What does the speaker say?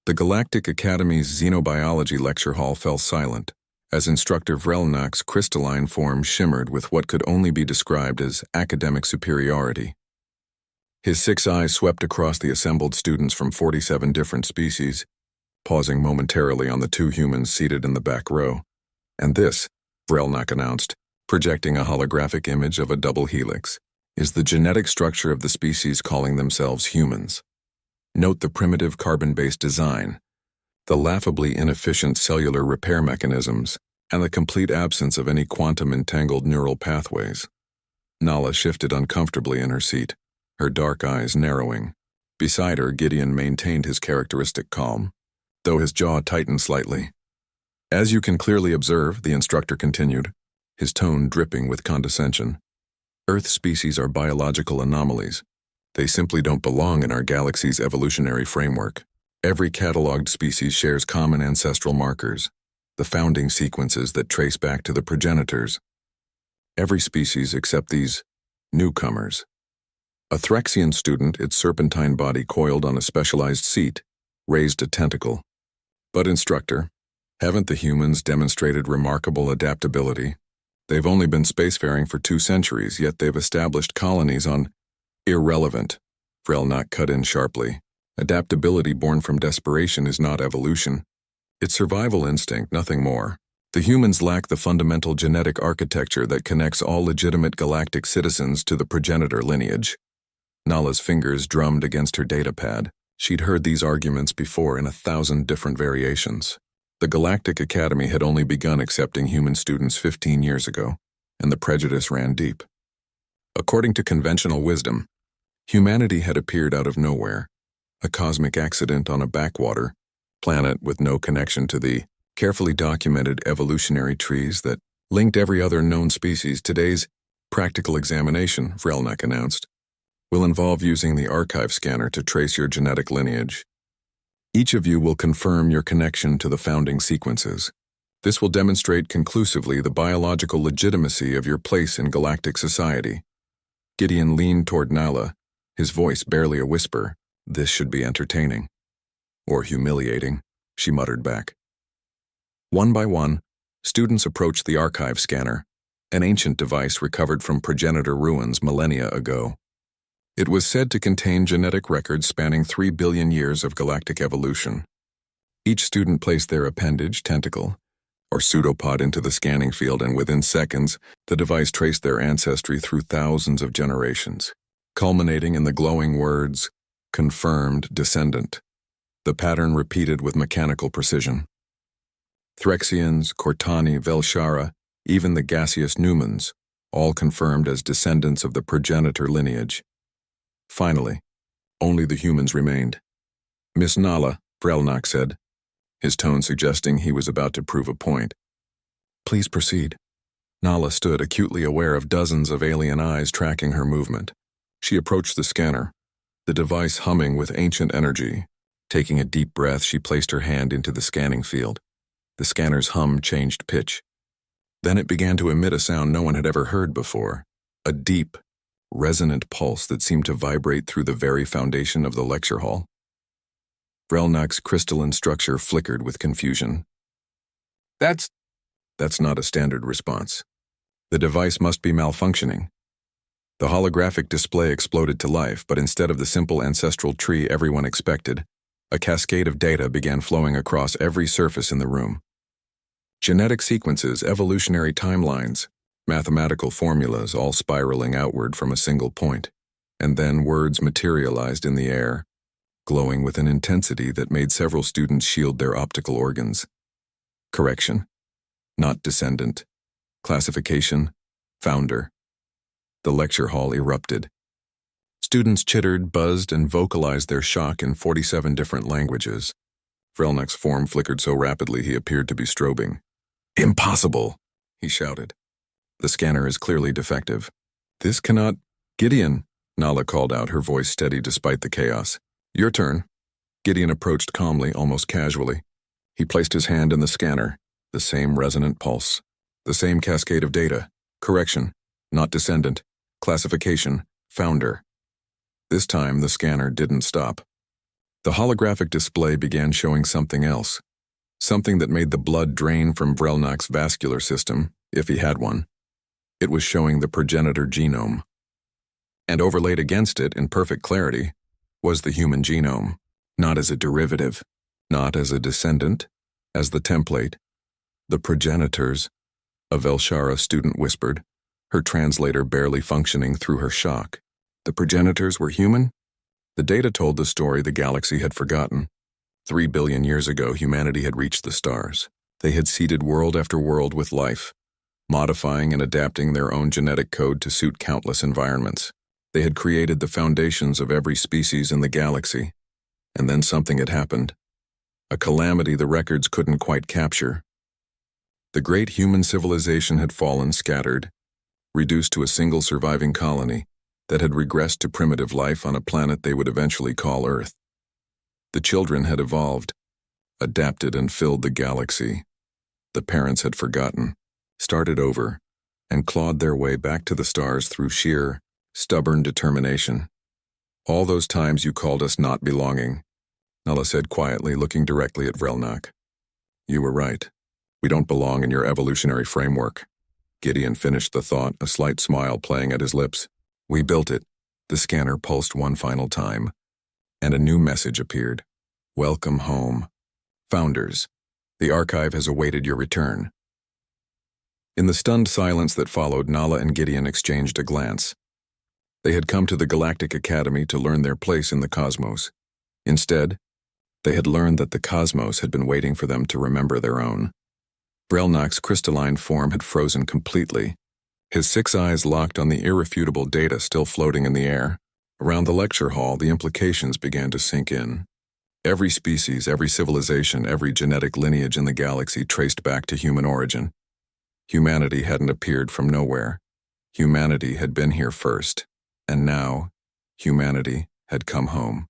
The Galactic Academy's Xenobiology lecture hall fell silent, as Instructor Vrelnak's crystalline form shimmered with what could only be described as academic superiority. His 6 eyes swept across the assembled students from 47 different species, pausing momentarily on the 2 humans seated in the back row. And this, Vrelnak announced, projecting a holographic image of a double helix, is the genetic structure of the species calling themselves humans. Note the primitive carbon-based design, the laughably inefficient cellular repair mechanisms, and the complete absence of any quantum-entangled neural pathways. Nala shifted uncomfortably in her seat, her dark eyes narrowing. Beside her, Gideon maintained his characteristic calm, though his jaw tightened slightly. As you can clearly observe, the instructor continued, his tone dripping with condescension, Earth species are biological anomalies. They simply don't belong in our galaxy's evolutionary framework. Every cataloged species shares common ancestral markers, the founding sequences that trace back to the progenitors. Every species except these newcomers. A Threxian student, its serpentine body coiled on a specialized seat, raised a tentacle. But instructor, haven't the humans demonstrated remarkable adaptability? They've only been spacefaring for 2 centuries, yet they've established colonies on irrelevant. Vrelnak cut in sharply. Adaptability born from desperation is not evolution. It's survival instinct, nothing more. The humans lack the fundamental genetic architecture that connects all legitimate galactic citizens to the progenitor lineage. Nala's fingers drummed against her datapad. She'd heard these arguments before in 1,000 different variations. The Galactic Academy had only begun accepting human students 15 years ago, and the prejudice ran deep. According to conventional wisdom, humanity had appeared out of nowhere, a cosmic accident on a backwater planet with no connection to the carefully documented evolutionary trees that linked every other known species. Today's practical examination, Vrelnak announced, will involve using the archive scanner to trace your genetic lineage. Each of you will confirm your connection to the founding sequences. This will demonstrate conclusively the biological legitimacy of your place in galactic society. Gideon leaned toward Nala, his voice barely a whisper. This should be entertaining. Or humiliating, she muttered back. One by one, students approached the archive scanner, an ancient device recovered from progenitor ruins millennia ago. It was said to contain genetic records spanning 3 billion years of galactic evolution. Each student placed their appendage, tentacle, or pseudopod into the scanning field, and within seconds, the device traced their ancestry through thousands of generations, culminating in the glowing words, confirmed descendant. The pattern repeated with mechanical precision. Threxians, Cortani, Velshara, even the gaseous Numans, all confirmed as descendants of the progenitor lineage. Finally, only the humans remained. Miss Nala, Vrelnak said, his tone suggesting he was about to prove a point. Please proceed. Nala stood acutely aware of dozens of alien eyes tracking her movement. She approached the scanner, the device humming with ancient energy. Taking a deep breath, she placed her hand into the scanning field. The scanner's hum changed pitch. Then it began to emit a sound no one had ever heard before, a deep, resonant pulse that seemed to vibrate through the very foundation of the lecture hall. Vrelnak's crystalline structure flickered with confusion. That's not a standard response. The device must be malfunctioning. The holographic display exploded to life, but instead of the simple ancestral tree everyone expected, a cascade of data began flowing across every surface in the room. Genetic sequences, evolutionary timelines, mathematical formulas all spiraling outward from a single point, and then words materialized in the air, glowing with an intensity that made several students shield their optical organs. Correction. Not descendant. Classification. Founder. The lecture hall erupted. Students chittered, buzzed, and vocalized their shock in 47 different languages. Vrelnak's form flickered so rapidly he appeared to be strobing. Impossible, he shouted. The scanner is clearly defective. This cannot... Gideon, Nala called out, her voice steady despite the chaos. Your turn. Gideon approached calmly, almost casually. He placed his hand in the scanner, the same resonant pulse, the same cascade of data. Correction, not descendant. Classification, founder. This time the scanner didn't stop. The holographic display began showing something else, something that made the blood drain from Vrelnak's vascular system, if he had one. It was showing the progenitor genome. And overlaid against it, in perfect clarity, was the human genome, not as a derivative, not as a descendant, as the template. The progenitors, a Velshara student whispered, her translator barely functioning through her shock. The progenitors were human? The data told the story the galaxy had forgotten. 3 billion years ago, humanity had reached the stars. They had seeded world after world with life, modifying and adapting their own genetic code to suit countless environments. They had created the foundations of every species in the galaxy. And then something had happened. A calamity the records couldn't quite capture. The great human civilization had fallen scattered, reduced to a single surviving colony that had regressed to primitive life on a planet they would eventually call Earth. The children had evolved, adapted and filled the galaxy. The parents had forgotten, started over, and clawed their way back to the stars through sheer, stubborn determination. All those times you called us not belonging, Nala said quietly, looking directly at Vrelnak. You were right. We don't belong in your evolutionary framework. Gideon finished the thought, a slight smile playing at his lips. We built it. The scanner pulsed one final time, and a new message appeared. Welcome home. Founders, the archive has awaited your return. In the stunned silence that followed, Nala and Gideon exchanged a glance. They had come to the Galactic Academy to learn their place in the cosmos. Instead, they had learned that the cosmos had been waiting for them to remember their own. Vrelnak's crystalline form had frozen completely, his 6 eyes locked on the irrefutable data still floating in the air. Around the lecture hall, the implications began to sink in. Every species, every civilization, every genetic lineage in the galaxy traced back to human origin. Humanity hadn't appeared from nowhere. Humanity had been here first, and now, humanity had come home.